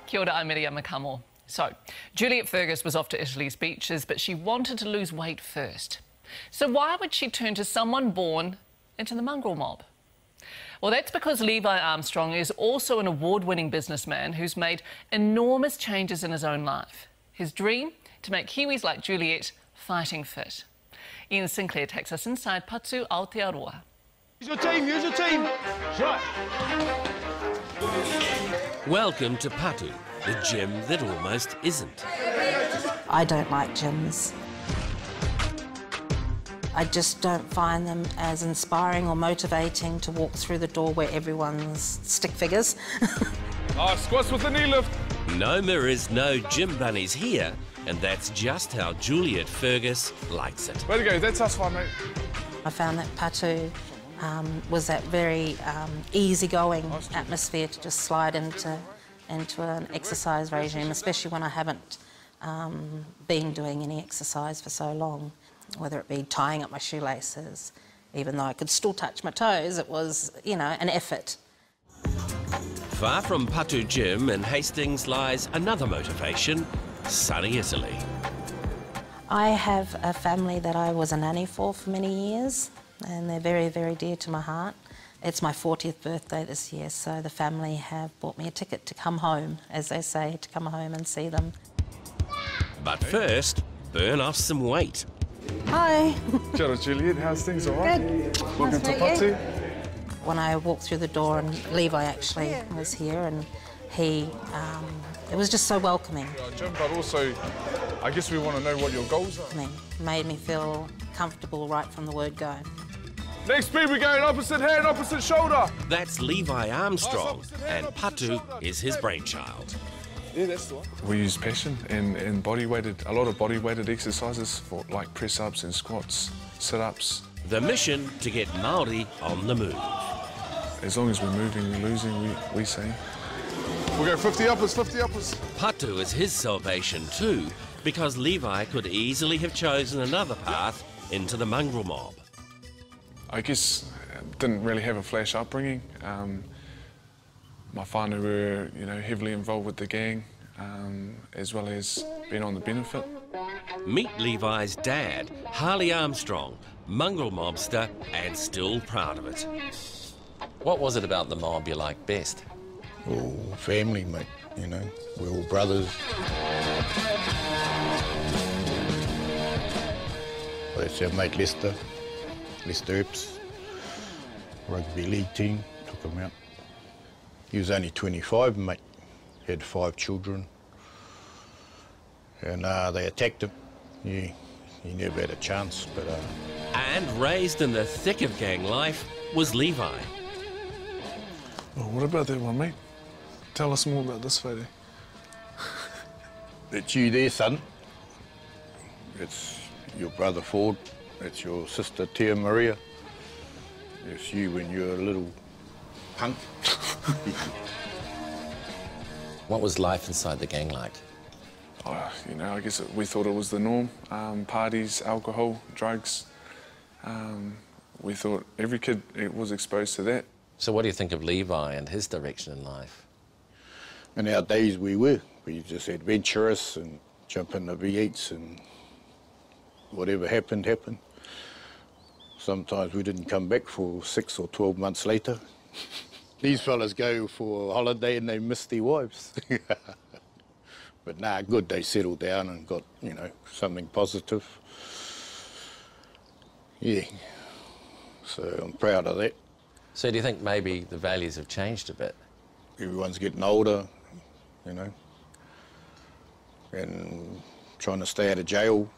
Kia ora, I'm Miriam Makamo. So, Juliet Fergus was off to Italy's beaches, but she wanted to lose weight first. So why would she turn to someone born into the mongrel mob? Well, that's because Levi Armstrong is also an award-winning businessman who's made enormous changes in his own life. His dream? To make Kiwis like Juliet fighting fit. Ian Sinclair takes us inside Patu, Aotearoa. Use your team, use your team. Right. Welcome to Patu, the gym that almost isn't. I don't like gyms. I just don't find them as inspiring or motivating to walk through the door where everyone's stick figures. Squats with the knee lift. No mirrors, no gym bunnies here, and that's just how Juliet Fergus likes it. Way to go, that's us fine, mate. I found that Patu was that very easygoing atmosphere to just slide into an exercise regime, especially when I haven't been doing any exercise for so long, whether it be tying up my shoelaces. Even though I could still touch my toes, it was, you know, an effort. Far from Patu Gym in Hastings lies another motivation, sunny Italy. I have a family that I was a nanny for many years, and they're very, very dear to my heart. It's my 40th birthday this year, so the family have bought me a ticket to come home, as they say, to come home and see them. But first, burn off some weight. Hi. Kia ora, Juliet, how's things, all right? Good. Welcome to Patu. When I walked through the door, and Levi actually was here, and he, it was just so welcoming. Jim, but also, I guess we want to know what your goals are. Made me feel comfortable right from the word go. Next speed, we're going opposite hand, opposite shoulder. That's Levi Armstrong, and Patu is his brainchild. Yeah, that's the one. We use passion and body-weighted, a lot of body-weighted exercises for like press-ups and squats, sit-ups. The mission to get Māori on the move. As long as we're moving, we're losing, we say. We'll go 50 uppers, 50 uppers. Patu is his salvation too, because Levi could easily have chosen another path into the mongrel mob. I guess didn't really have a flash upbringing. My whānau were, you know, heavily involved with the gang, as well as being on the benefit. Meet Levi's dad, Harley Armstrong, mongrel mobster, and still proud of it. What was it about the mob you liked best? Oh, family, mate, you know, we're all brothers. That's our mate Lester Earps, rugby league team, took him out. He was only 25, mate, he had 5 children. And they attacked him. He never had a chance, but... And raised in the thick of gang life was Levi. Well, what about that one, mate? Tell us more about this photo. That's you there, son. It's your brother Ford. That's your sister Tia Maria. It's you when you're a little punk. What was life inside the gang like? Oh, you know, I guess we thought it was the norm. Parties, alcohol, drugs. We thought every kid was exposed to that. So what do you think of Levi and his direction in life? In our days we were. We just adventurous and jump in the V8s and whatever happened, happened. Sometimes we didn't come back for 6 or 12 months later. These fellas go for a holiday and they miss their wives. But nah, good, they settled down and got, you know, something positive. Yeah, so I'm proud of that. So do you think maybe the values have changed a bit? Everyone's getting older, you know, and trying to stay out of jail.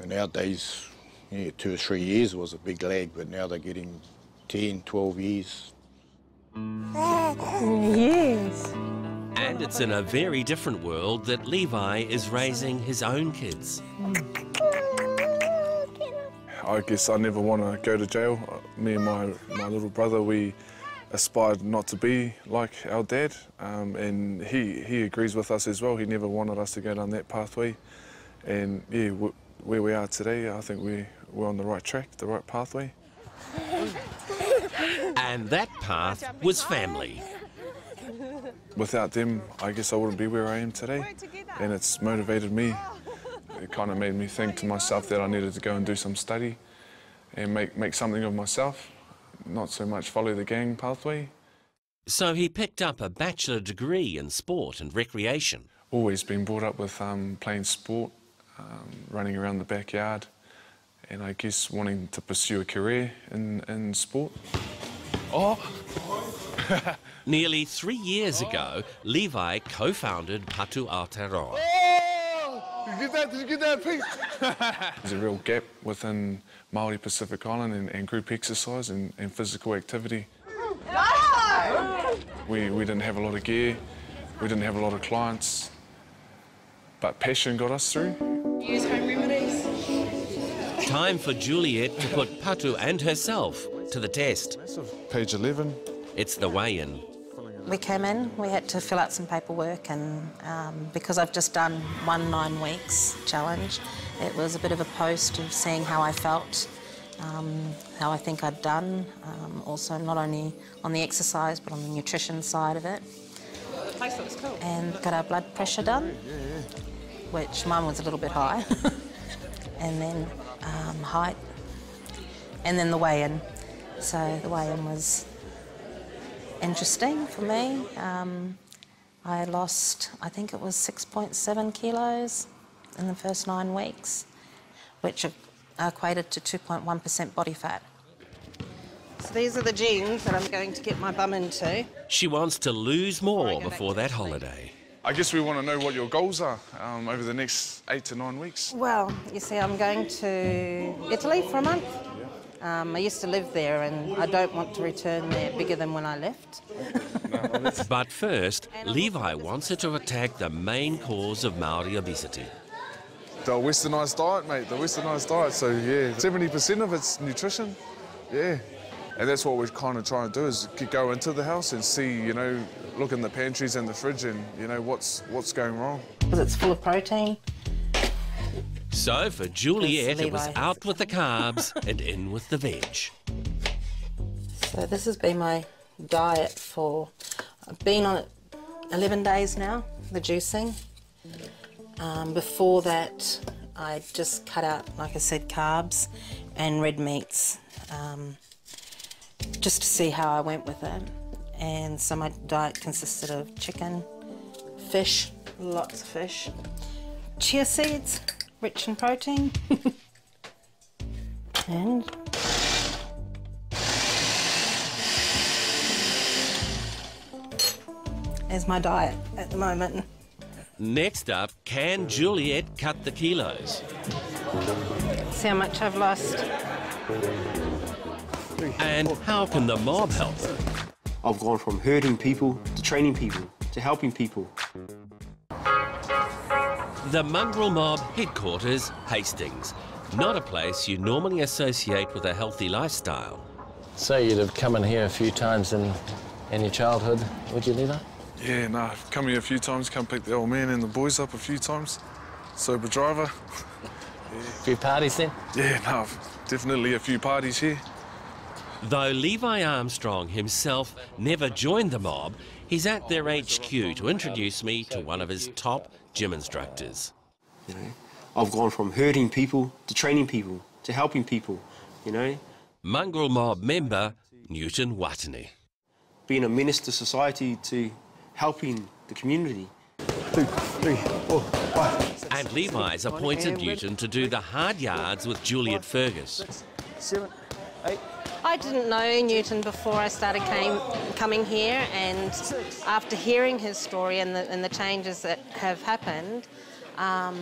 In our days, yeah, 2 or 3 years was a big lag, but now they're getting 10, 12 years. Yes. And it's in a very different world that Levi is raising his own kids. I guess I never want to go to jail. Me and my little brother, we aspired not to be like our dad, and he agrees with us as well. He never wanted us to go down that pathway. And yeah, where we are today, I think we're on the right track, the right pathway. And that path was family. Without them, I guess I wouldn't be where I am today, and it's motivated me. It kind of made me think to myself that I needed to go and do some study and make something of myself, not so much follow the gang pathway. So he picked up a bachelor degree in sport and recreation. Always been brought up with playing sport, running around the backyard, and I guess wanting to pursue a career in sport. Oh! Nearly 3 years ago, Levi co-founded Patu Aotearoa. Did you get that piece? There's a real gap within Māori Pacific Island and group exercise and physical activity. We didn't have a lot of gear, we didn't have a lot of clients, but passion got us through. Use home remedies. Time for Juliet to put Patu and herself to the test. Page 11. It's the weigh-in. We came in, we had to fill out some paperwork, and because I've just done one 9 weeks challenge, it was a bit of a post of seeing how I felt, how I think I'd done, also not only on the exercise but on the nutrition side of it. The place looks cool. And got our blood pressure done, which mine was a little bit high, and then height, and then the weigh-in. So the weigh-in was interesting for me. I lost, I think it was 6.7 kilos in the first 9 weeks, which equated to 2.1% body fat. So these are the jeans that I'm going to get my bum into. She wants to lose more before that holiday. I guess we want to know what your goals are over the next 8 to 9 weeks. Well, you see, I'm going to Italy for a month. I used to live there and I don't want to return there bigger than when I left. But first, Levi wants her to attack the main cause of Māori obesity. The westernised diet, mate, the westernised diet. So, yeah, 70% of it's nutrition, yeah. And that's what we're kind of trying to do, is go into the house and see, you know, look in the pantries and the fridge and, you know, what's going wrong. Because it's full of protein. So for Juliet, it was Levi. out with the carbs and in with the veg. So this has been my diet for, I've been on it 11 days now, the juicing. Before that, I just cut out, like I said, carbs and red meats, just to see how I went with it. And so my diet consisted of chicken, fish, lots of fish, chia seeds, rich in protein, and there's my diet at the moment. Next up, can Juliet cut the kilos? See how much I've lost. And how can the mob help? I've gone from hurting people to training people to helping people. The mongrel mob headquarters, Hastings. Not a place you normally associate with a healthy lifestyle. So you'd have come in here a few times in your childhood, would you, Levi? Yeah, no, I've come here a few times, come pick the old man and the boys up a few times. Sober driver. A few parties then? Yeah, no, definitely a few parties here. Though Levi Armstrong himself never joined the mob, he's at their HQ to introduce me to one of his top gym instructors. You know, I've gone from hurting people to training people to helping people, you know. Mongrel mob member Newton Watani. Being a menace to society to helping the community. 2, 3, 4, 5. And Levi's appointed Newton to do the hard yards with Juliet Fergus. 7, 8. I didn't know Newton before I started coming here, and after hearing his story and the changes that have happened, I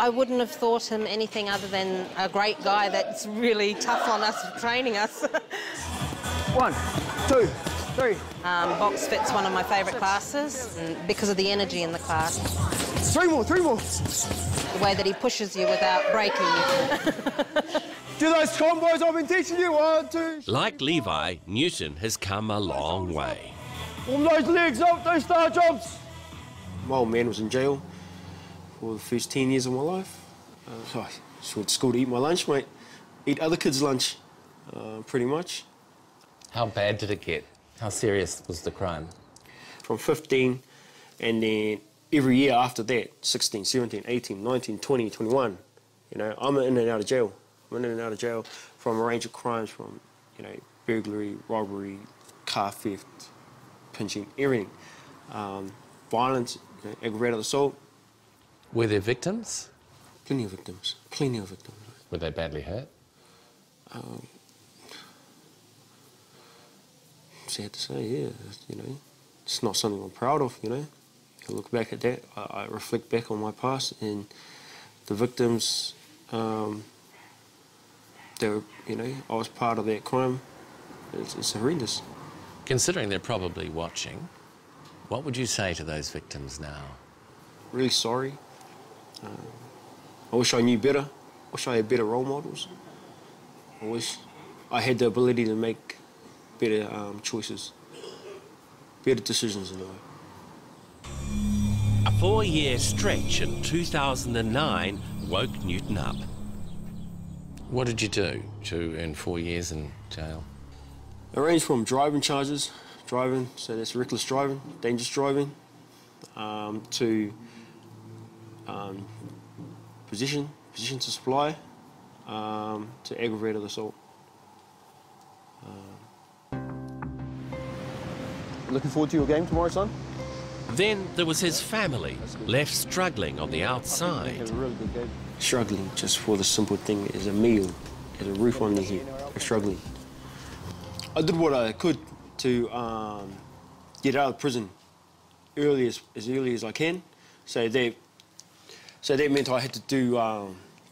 wouldn't have thought him anything other than a great guy that's really tough on us for training us. 1, 2, 3. Box Fit's one of my favourite classes because of the energy in the class. 3 more, 3 more. The way that he pushes you without breaking you. Do those combos I've been teaching you. 1, 2. Like Levi, Newton has come a long way. Warm those legs up, those star jumps. My old man was in jail for the first 10 years of my life. So I just went to school to eat my lunch, mate. Eat other kids' lunch, pretty much. How bad did it get? How serious was the crime? From 15, and then every year after that, 16, 17, 18, 19, 20, 21, you know, I'm in and out of jail. I'm in and out of jail from a range of crimes, from, you know, burglary, robbery, car theft, pinching, everything. Violence, you know, aggravated assault. Were there victims? Plenty of victims, plenty of victims. Were they badly hurt? Sad to say, yeah, you know, it's not something I'm proud of, you know. I look back at that, I reflect back on my past, and the victims, they were, you know, I was part of that crime. It's horrendous. Considering they're probably watching, what would you say to those victims now? Really sorry. I wish I knew better. I wish I had better role models. I wish I had the ability to make better choices, better decisions in life. A 4-year stretch in 2009 woke Newton up. What did you do to earn 4 years in jail? It ranged from driving charges, so that's reckless driving, dangerous driving, to possession to supply, to aggravated assault. Looking forward to your game tomorrow, son? Then there was his family, left struggling on the outside. Have a really good game. Struggling just for the simple thing is a meal, is a roof on their head. They're struggling. I did what I could to get out of prison as early as I can. So that meant I had to do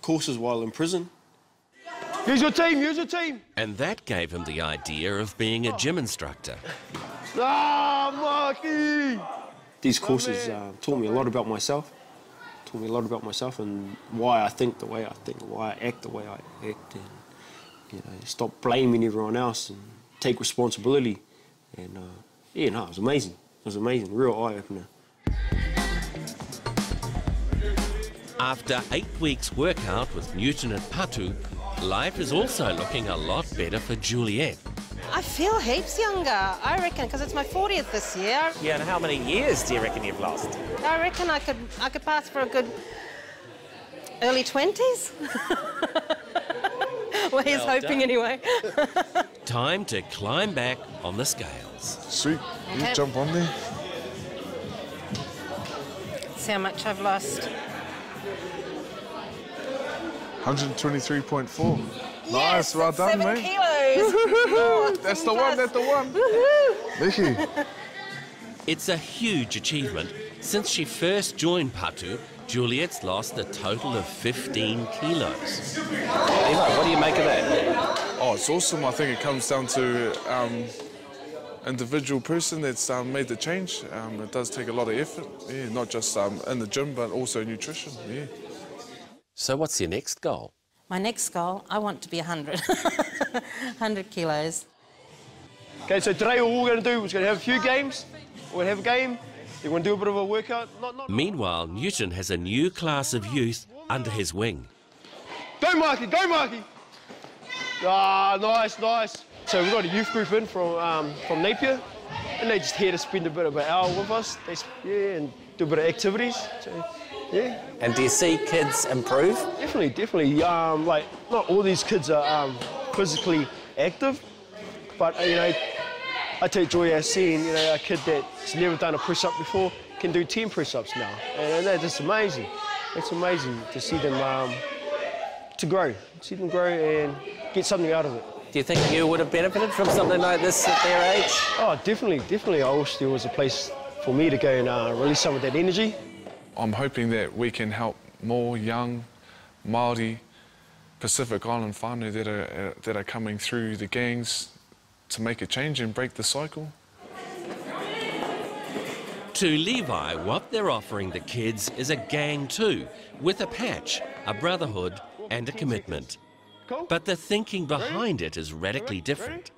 courses while in prison. Here's your team, here's your team! And that gave him the idea of being a gym instructor. Ah, Marky! These courses taught me a lot about myself. Taught me a lot about myself and why I think the way I think, why I act the way I act, and, you know, stop blaming everyone else and take responsibility. And yeah, no, it was amazing. It was amazing, real eye-opener. After 8 weeks workout with Newton at Patu, life is also looking a lot better for Juliet. I feel heaps younger, I reckon, because it's my 40th this year. Yeah, and how many years do you reckon you've lost? I reckon I could pass for a good early 20s. Well, he's hoping anyway. Time to climb back on the scales. Sweet, Okay. you jump on there. See how much I've lost. 123.4. Nice, well done, 7 mate. kilos. Oh, That's the one, that's the one. Vicky. It's a huge achievement. Since she first joined Patu, Juliet's lost a total of 15 kilos. Levi, what do you make of that? Oh, it's awesome. I think it comes down to individual person that's made the change. It does take a lot of effort, yeah, not just in the gym, but also nutrition, yeah. So what's your next goal? My next goal, I want to be 100. 100 kilos. Okay, so today all we're going to do is going to have a few games. We're going to have a game. We're going to do a bit of a workout. Meanwhile, Newton has a new class of youth under his wing. Go, Marky, go, Marky! Ah, nice, nice. So we've got a youth group in from Napier, and they're just here to spend a bit of an hour with us. Yeah, and do a bit of activities. So, yeah. And do you see kids improve? Definitely. Like, not all these kids are physically active, but, you know, I take joy out seeing, you know, a kid that's never done a press-up before can do 10 press-ups now. And that's just amazing. It's amazing to see them grow and get something out of it. Do you think you would have benefited from something like this at their age? Oh, definitely. I wish there was a place for me to go and release some of that energy. I'm hoping that we can help more young Māori Pacific Island whānau that are coming through the gangs to make a change and break the cycle. To Levi, what they're offering the kids is a gang too, with a patch, a brotherhood and a commitment. But the thinking behind it is radically different.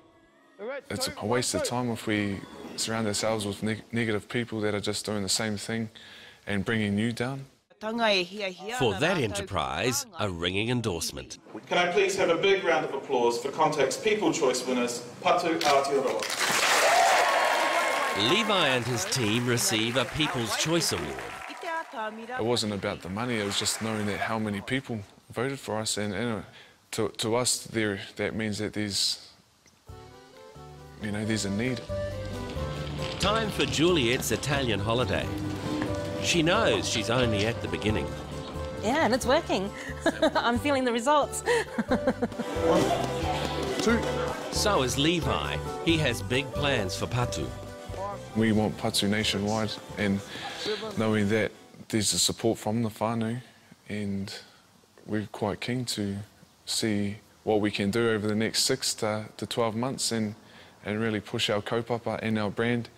It's a waste of time if we surround ourselves with negative people that are just doing the same thing and bringing you down. For that enterprise, a ringing endorsement. Can I please have a big round of applause for Contact's People Choice winners, Patu Aotearoa. Levi and his team receive a People's Choice Award. It wasn't about the money, it was just knowing that how many people voted for us, and to us that means that there's a need. Time for Juliet's Italian holiday. She knows she's only at the beginning. Yeah, and it's working. I'm feeling the results. 1, 2. So is Levi. He has big plans for Patu. We want Patu nationwide, and knowing that there's the support from the whānau, and we're quite keen to see what we can do over the next 6 to 12 months and really push our kaupapa and our brand,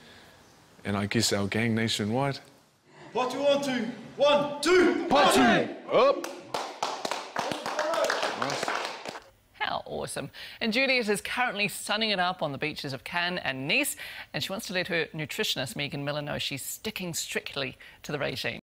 and I guess our gang nationwide. Patu on 2, 1, 2, Patu! Up! How awesome. And Juliet is currently sunning it up on the beaches of Cannes and Nice, and she wants to let her nutritionist, Megan Miller, know she's sticking strictly to the regime.